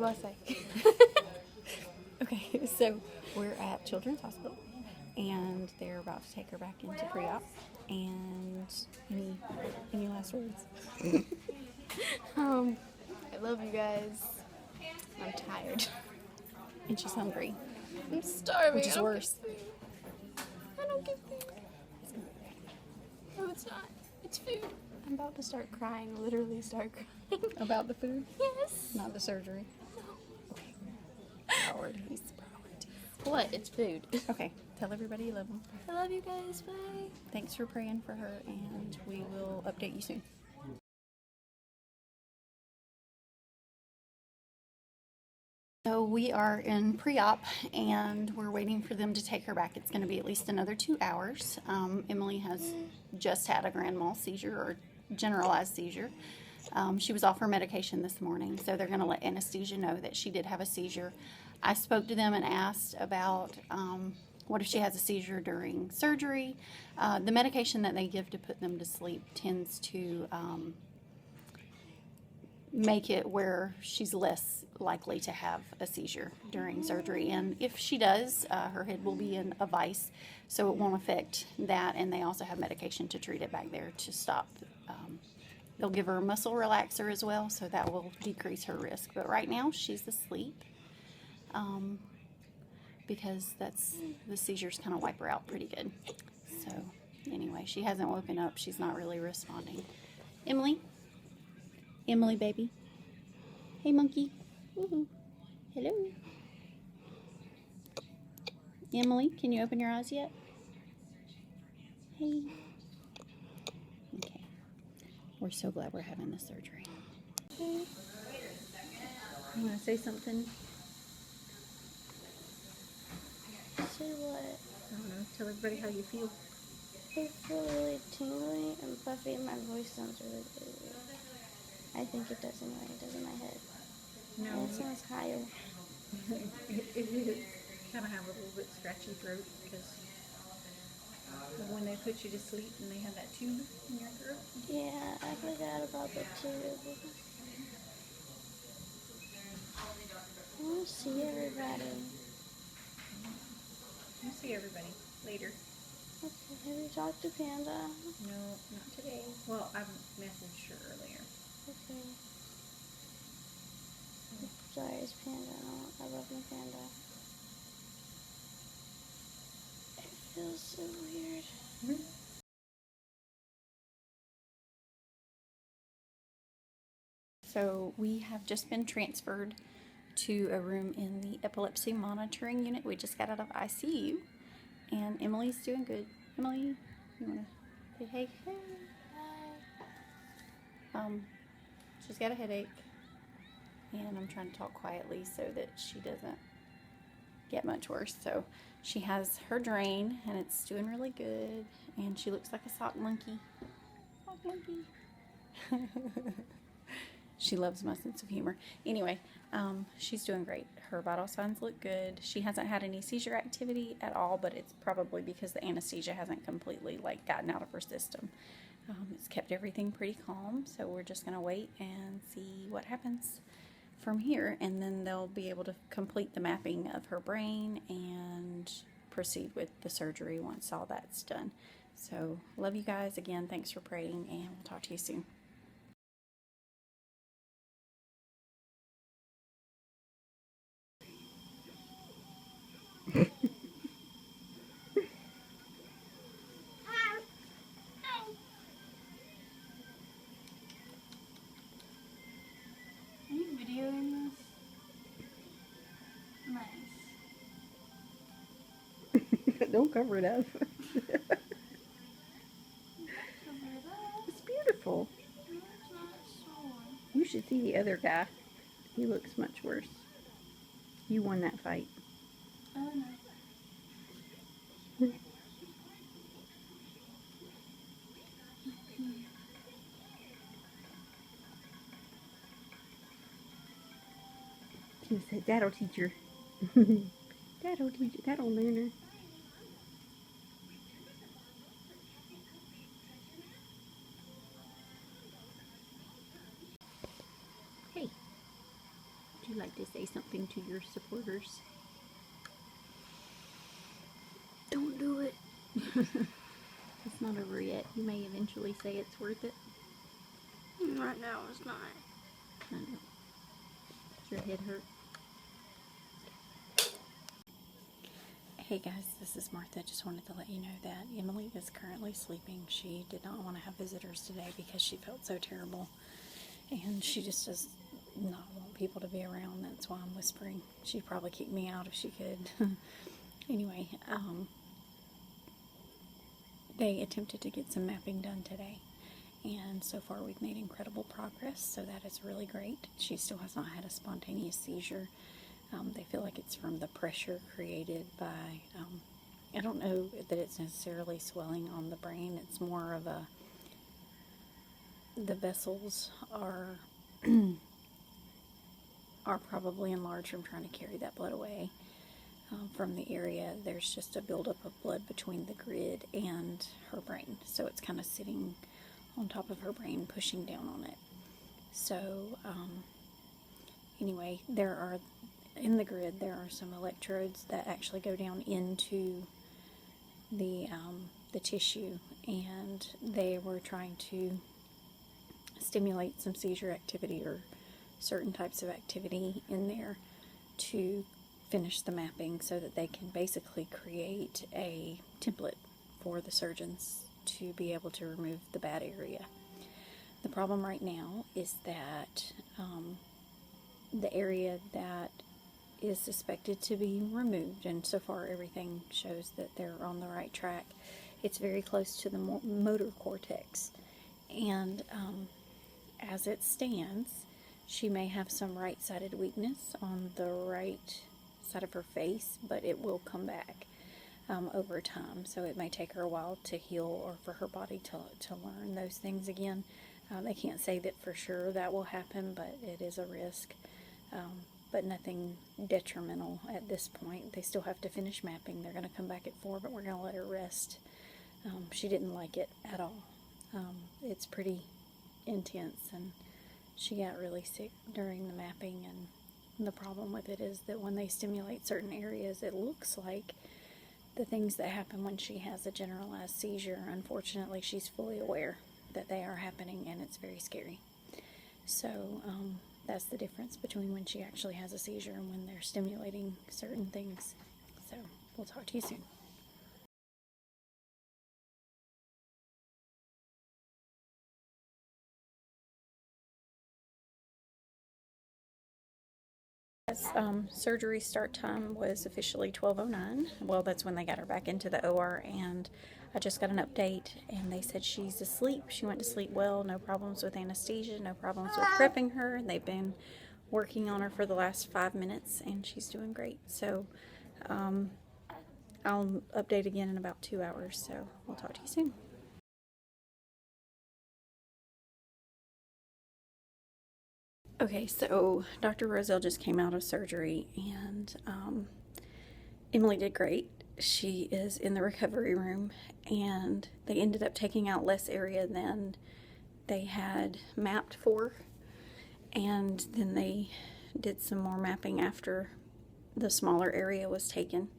I say? Okay, so we're at Children's Hospital, and they're about to take her back into pre-op. And any last words? I love you guys. I'm tired. And she's hungry, I'm starving. which is worse. I don't get food. No, it's not. It's food. I'm about to start crying. Literally start crying. About the food, Yes. not the surgery. Okay. Priorities. What? It's food. Okay, tell everybody you love them. I love you guys. Bye. Thanks for praying for her, and we will update you soon. So we are in pre-op, and we're waiting for them to take her back. It's going to be at least another 2 hours. Emily has just had a grand mal seizure, or generalized seizure. She was off her medication this morning, so they're going to let anesthesia know that she did have a seizure. I spoke to them and asked about what if she has a seizure during surgery. The medication that they give to put them to sleep tends to make it where she's less likely to have a seizure during surgery. And if she does, her head will be in a vice, so it won't affect that. And they also have medication to treat it back there to stop. They'll give her a muscle relaxer as well, so that will decrease her risk. But right now, she's asleep because the seizures kind of wipe her out pretty good. So anyway, she hasn't woken up. She's not really responding. Emily, baby. Hey, monkey. Woohoo. Hello. Emily, can you open your eyes yet? Hey. Okay. We're so glad we're having this surgery. You want to say something? Say what? I don't know. Tell everybody how you feel. I feel really tingly and puffy, and my voice sounds really weird. I think it does anyway. It does in my head. No. And it sounds higher. It is. Kind of have a little bit scratchy throat because when they put you to sleep and they have that tube in your throat. Yeah, I forgot about the tube. I want to see everybody. You'll see everybody later. Okay, have you talked to Panda? No, not today. Well, I messaged her earlier. Okay. Sorry, it's Panda. I love my Panda. It feels so weird. Mm-hmm. So we have just been transferred to a room in the epilepsy monitoring unit. We just got out of ICU, and Emily's doing good. Emily, you want to say hey? Hey. She's got a headache, and I'm trying to talk quietly so that she doesn't get much worse. So she has her drain, and it's doing really good, and she looks like a sock monkey. Sock monkey. She loves my sense of humor. Anyway, she's doing great. Her vital signs look good. She hasn't had any seizure activity at all, but it's probably because the anesthesia hasn't completely gotten out of her system. It's kept everything pretty calm, so we're just going to wait and see what happens from here, and then they'll be able to complete the mapping of her brain and proceed with the surgery once all that's done. So, love you guys. Again, thanks for praying, and we'll talk to you soon. Are you videoing this? Nice. Don't cover it up. It's beautiful. It's not sore. You should see the other guy. He looks much worse. You won that fight. Oh no. She said, "That'll teach her." That'll teach her. That'll learn her. Hey, do you like to say something to your supporters? Don't do it. It's not over yet. You may eventually say it's worth it. Right now it's not. I know. Does your head hurt? Hey guys, this is Martha. Just wanted to let you know that Emily is currently sleeping. She did not want to have visitors today because she felt so terrible. And she just does not want people to be around. That's why I'm whispering. She'd probably kick me out if she could. Anyway, they attempted to get some mapping done today. And so far we've made incredible progress, so that is really great. She still has not had a spontaneous seizure. They feel like it's from the pressure created by, I don't know that it's necessarily swelling on the brain. It's more of the vessels are probably enlarged from trying to carry that blood away from the area. There's just a buildup of blood between the grid and her brain. So it's kind of sitting on top of her brain, pushing down on it. So anyway, in the grid, there are some electrodes that actually go down into the tissue, and they were trying to stimulate some seizure activity or certain types of activity in there to finish the mapping so that they can basically create a template for the surgeons to be able to remove the bad area. The problem right now is that the area that is suspected to be removed, and so far everything shows that they're on the right track, it's very close to the motor cortex, and as it stands, she may have some right-sided weakness on the right side of her face, but it will come back over time, so it may take her a while to heal or for her body to learn those things again. They can't say that for sure that will happen, but it is a risk. But nothing detrimental at this point. They still have to finish mapping. They're going to come back at 4, but we're going to let her rest. She didn't like it at all. It's pretty intense, and she got really sick during the mapping, and the problem with it is that when they stimulate certain areas, it looks like the things that happen when she has a generalized seizure. Unfortunately, she's fully aware that they are happening, and it's very scary. So that's the difference between when she actually has a seizure and when they're stimulating certain things. So we'll talk to you soon. Surgery start time was officially 12:09. Well, that's when they got her back into the OR, and I just got an update, and they said she's asleep. She went to sleep well, no problems with anesthesia, no problems with prepping her. They've been working on her for the last 5 minutes, and she's doing great. So I'll update again in about 2 hours, so we'll talk to you soon. Okay, so Dr. Roselle just came out of surgery, and Emily did great. She is in the recovery room, and they ended up taking out less area than they had mapped for, and then they did some more mapping after the smaller area was taken,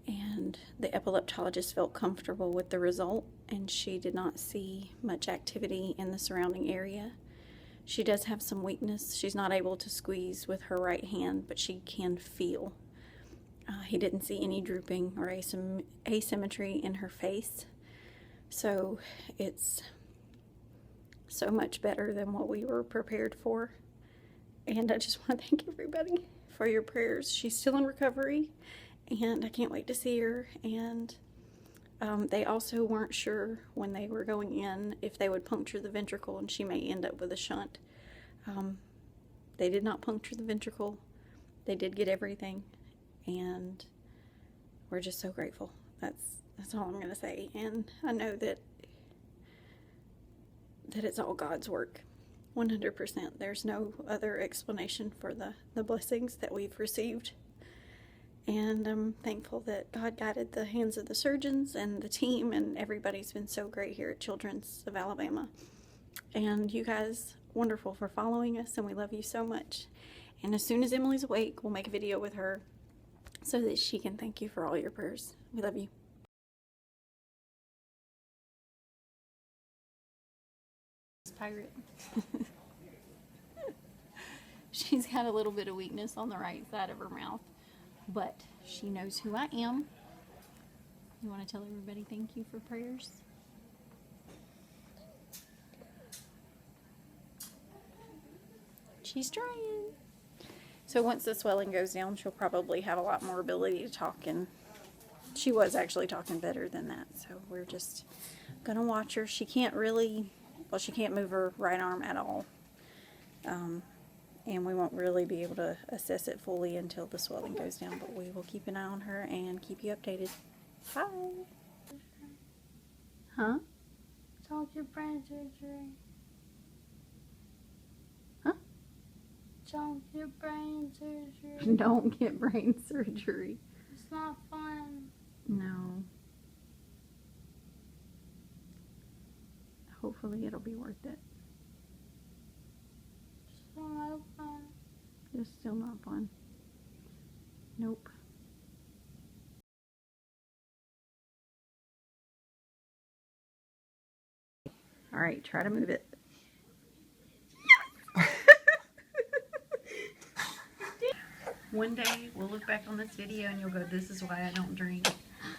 and the epileptologist felt comfortable with the result, and she did not see much activity in the surrounding area. She does have some weakness. She's not able to squeeze with her right hand, but she can feel. He didn't see any drooping or asymmetry in her face. So it's so much better than what we were prepared for. And I just want to thank everybody for your prayers. She's still in recovery, and I can't wait to see her. And they also weren't sure when they were going in if they would puncture the ventricle, and she may end up with a shunt. They did not puncture the ventricle. They did get everything, and we're just so grateful. That's all I'm going to say. And I know that it's all God's work, 100%. There's no other explanation for the blessings that we've received. And I'm thankful that God guided the hands of the surgeons and the team, and everybody's been so great here at Children's of Alabama. And you guys, wonderful for following us, and we love you so much. And as soon as Emily's awake, we'll make a video with her so that she can thank you for all your prayers. We love you. Pirate. She's got a little bit of weakness on the right side of her mouth, but she knows who I am. You want to tell everybody thank you for prayers? She's trying. So once the swelling goes down, she'll probably have a lot more ability to talk, and she was actually talking better than that. So we're just gonna watch her. She can't really, well, she can't move her right arm at all. And we won't really be able to assess it fully until the swelling goes down, but we will keep an eye on her and keep you updated. Hi. Huh? Don't get brain surgery. Huh? Don't get brain surgery. Don't get brain surgery. It's not fun. No. Hopefully it'll be worth it. It's not fun. It's still not fun. Nope. All right, try to move it. One day we'll look back on this video and you'll go, this is why I don't drink.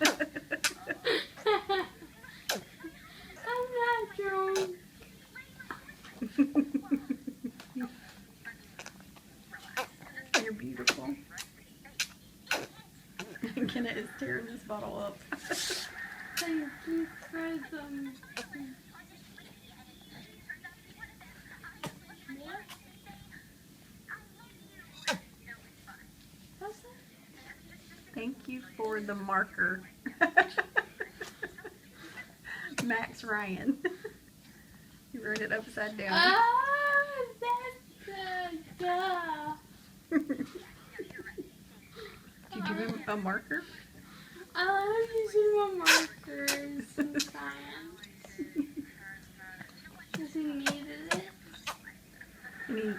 I'm not drunk. You're beautiful. Kenneth is tearing this bottle up. Thank you for them. Thank you for the marker. Max Ryan. You wrote it upside down. Oh, that's the Did you give him a marker? I love using my markers sometimes. Because he needed it.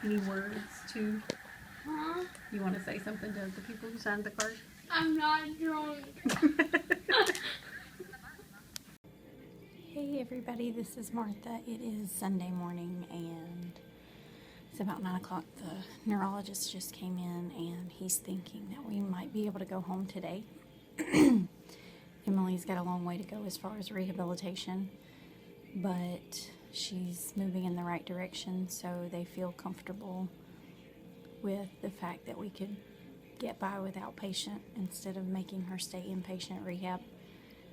Any words to, Huh? you want to say something to the people who signed the card? I'm not drunk. Hey everybody, this is Martha. It is Sunday morning and it's about 9 o'clock. The neurologist just came in and he's thinking that we might be able to go home today. Emily's got a long way to go as far as rehabilitation, but she's moving in the right direction, so they feel comfortable with the fact that we could get by with outpatient instead of making her stay inpatient rehab.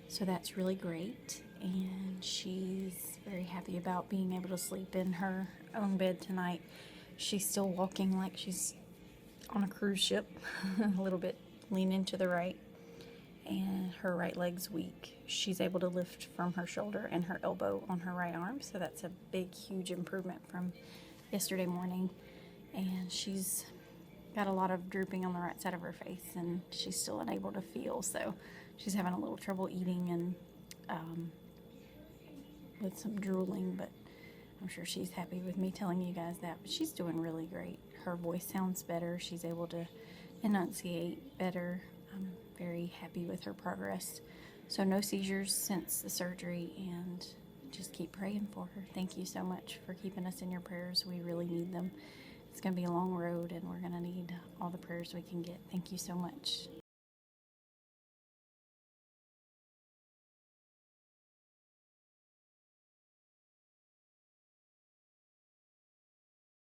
So that's really great, and she's very happy about being able to sleep in her own bed tonight. She's still walking like she's on a cruise ship, a little bit leaning to the right, and her right leg's weak. She's able to lift from her shoulder and her elbow on her right arm, so that's a big, huge improvement from yesterday morning. And she's got a lot of drooping on the right side of her face, and she's still unable to feel, so she's having a little trouble eating and with some drooling, but I'm sure she's happy with me telling you guys that. But she's doing really great. Her voice sounds better. She's able to enunciate better. I'm very happy with her progress. So no seizures since the surgery, and just keep praying for her. Thank you so much for keeping us in your prayers. We really need them. It's going to be a long road, and we're going to need all the prayers we can get. Thank you so much.